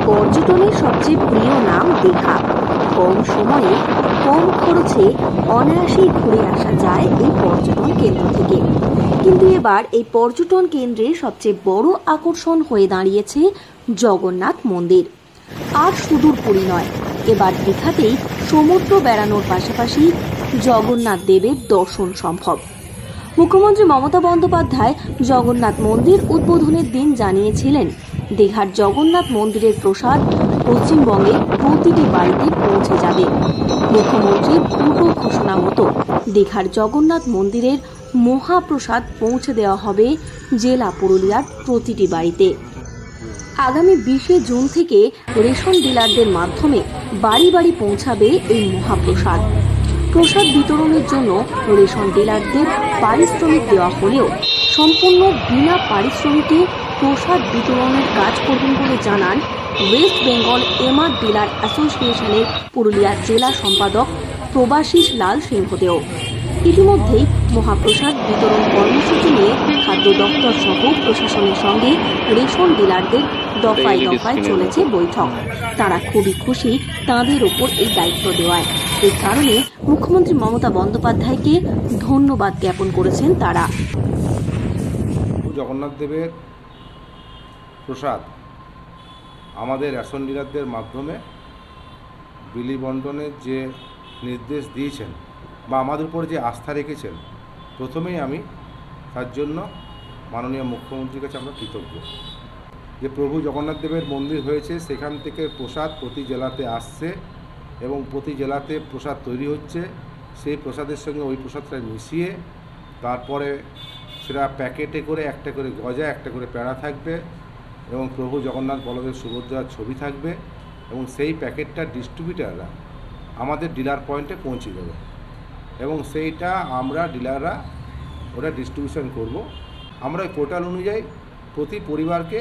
পর্যটনের সবচেয়ে প্রিয় নাম দীঘা। কম সময়ে কম খরচে অনায়াসেই ঘুরে আসা যায় এই পর্যটন কেন্দ্র থেকে। কিন্তু এবার এই পর্যটন কেন্দ্রের সবচেয়ে বড় আকর্ষণ হয়ে দাঁড়িয়েছে জগন্নাথ মন্দির। আর সুদূর পুরী নয়, এবার দীঘাতেই সমুদ্র বেড়ানোর পাশাপাশি জগন্নাথ দেবের দর্শন সম্ভব। মুখ্যমন্ত্রী মমতা বন্দ্যোপাধ্যায় জগন্নাথ মন্দির উদ্বোধনের দিন জানিয়েছিলেন, দীঘার জগন্নাথ মন্দিরের প্রসাদ পশ্চিমবঙ্গের প্রতিটি বাড়িতে পৌঁছে যাবে। মুখ্যমন্ত্রীর পূর্ব ঘোষণা মতো দীঘার জগন্নাথ মন্দিরের মহাপ্রসাদ পৌঁছে দেওয়া হবে জেলা পুরুলিয়ার প্রতিটি বাড়িতে। আগামী 20 জুন থেকে রেশন ডিলারদের মাধ্যমে বাড়ি বাড়ি পৌঁছাবে এই মহাপ্রসাদ। প্রসাদ বিতরণের জন্য রেশন ডিলারদের পারিশ্রমিক দেওয়া হলেও সম্পূর্ণ বিনা পারিশ্রমিকে প্রসাদ বিতরণের কাজ করবেন বলে জানান ওয়েস্ট বেঙ্গল এমআর ডিলার অ্যাসোসিয়েশনের পুরুলিয়া জেলা সম্পাদক প্রবাশিস লাল সিংহদেও। ইতিমধ্যেই মহাপ্রসাদ বিতরণ কর্মসূচি নিয়ে খাদ্য দপ্তর সহ প্রশাসনের সঙ্গে রেশন ডিলারদের দফায় দফায় চলেছে বৈঠক। তারা খুবই খুশি তাঁদের ওপর এই দায়িত্ব দেওয়ায়। এই কারণে মুখ্যমন্ত্রী মমতা বন্দ্যোপাধ্যায়কে ধন্যবাদ জ্ঞাপন করেছেন তারা। জগন্নাথ দেবের প্রসাদ আমাদের রেশন ডিলারদের মাধ্যমে বিলি বন্টনের যে নির্দেশ দিয়েছেন বা আমাদের উপর যে আস্থা রেখেছেন, প্রথমেই আমি তার জন্য মাননীয় মুখ্যমন্ত্রীর কাছে আমরা কৃতজ্ঞ। যে প্রভু জগন্নাথ দেবের মন্দির হয়েছে, সেখান থেকে প্রসাদ প্রতি জেলাতে আসছে এবং প্রতি জেলাতে প্রসাদ তৈরি হচ্ছে। সেই প্রসাদের সঙ্গে ওই প্রসাদটা মিশিয়ে তারপরে সেটা প্যাকেটে করে একটা করে গজা, একটা করে প্যাড়া থাকবে এবং প্রভু জগন্নাথ বলদেব সুভদ্রার ছবি থাকবে এবং সেই প্যাকেটটা ডিস্ট্রিবিউটাররা আমাদের ডিলার পয়েন্টে পৌঁছে দেবে এবং সেইটা আমরা ডিলাররা ওটা ডিস্ট্রিবিউশন করব। আমরা ওই পোর্টাল অনুযায়ী প্রতি পরিবারকে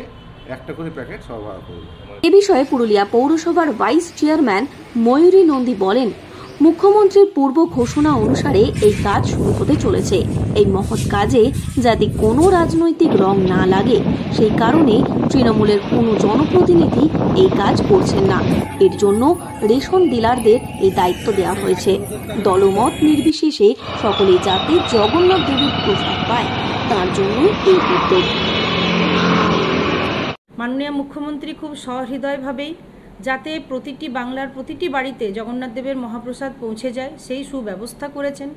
একটা করে প্যাকেট সরবরাহ করব। এ বিষয়ে পুরুলিয়া পৌরসভার ভাইস চেয়ারম্যান ময়ূরী নন্দী বলেন, মুখ্যমন্ত্রীর পূর্ব ঘোষণা অনুসারে এই কাজ শুরু হতে চলেছে। এই মহৎ কাজে যাতে কোনো রাজনৈতিক রং না লাগে, সেই কারণে তৃণমূলের কোনো জনপ্রতিনিধি এই কাজ করছেন না। এর জন্য রেশন ডিলারদের এই দায়িত্ব দেওয়া হয়েছে। দলমত নির্বিশেষে সকলে যাতে জগন্নাথ দেবের প্রসাদ পায়, তার জন্য এই উদ্যোগ। মাননীয় মুখ্যমন্ত্রী খুব সহৃদয়ভাবেই যাতে প্রতিটি বাংলার প্রতিটি বাড়িতে জগন্নাথ দেবের মহাপ্রসাদ পৌঁছে যায় সেই সুব্যবস্থা করেছেন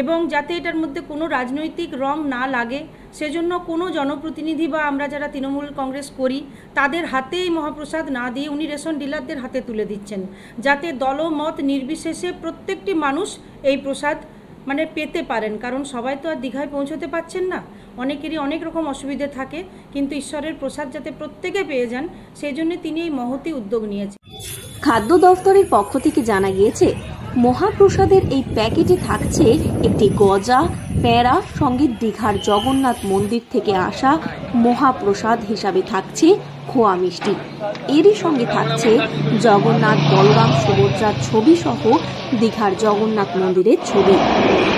এবং যাতে এটার মধ্যে কোনো রাজনৈতিক রং না লাগে, সেজন্য কোনো জনপ্রতিনিধি বা আমরা যারা তৃণমূল কংগ্রেস করি তাদের হাতে এই মহাপ্রসাদ না দিয়ে উনি রেশন ডিলারদের হাতে তুলে দিচ্ছেন, যাতে দলমত নির্বিশেষে প্রত্যেকটি মানুষ এই প্রসাদ পেতে পারেন। কারণ সবাই তো আর দীঘায় পৌঁছতে পারছেন না, অনেকেরই অনেক রকম অসুবিধে থাকে, কিন্তু ঈশ্বরের প্রসাদ যাতে প্রত্যেকে পেয়ে যান সেই জন্য তিনি এই মহতি উদ্যোগ নিয়েছেন। খাদ্য দফতরের পক্ষ থেকে জানা গিয়েছে, মহাপ্রসাদের এই প্যাকেটে থাকছে একটি গজা, প্যাঁড়া, সঙ্গে দীঘার জগন্নাথ মন্দির থেকে আসা মহাপ্রসাদ হিসাবে থাকছে খোয়া মিষ্টি। এরই সঙ্গে থাকছে জগন্নাথ বলরাম সুভদ্রার ছবি সহ দীঘার জগন্নাথ মন্দিরের ছবি।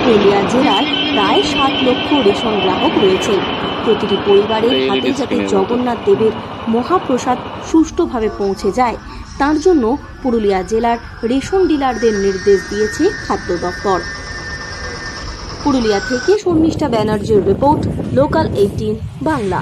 পুরুলিয়া জেলায় প্রায় 7 লক্ষ রেশন গ্রাহক রয়েছে। প্রতিটি পরিবারের হাতে যাতে জগন্নাথ দেবের মহাপ্রসাদ সুষ্ঠুভাবে পৌঁছে যায়, তার জন্য পুরুলিয়া জেলার রেশন ডিলারদের নির্দেশ দিয়েছে খাদ্য দপ্তর। পুরুলিয়া থেকে শর্মিষ্ঠা ব্যানার্জির রিপোর্ট, লোকাল 18 বাংলা।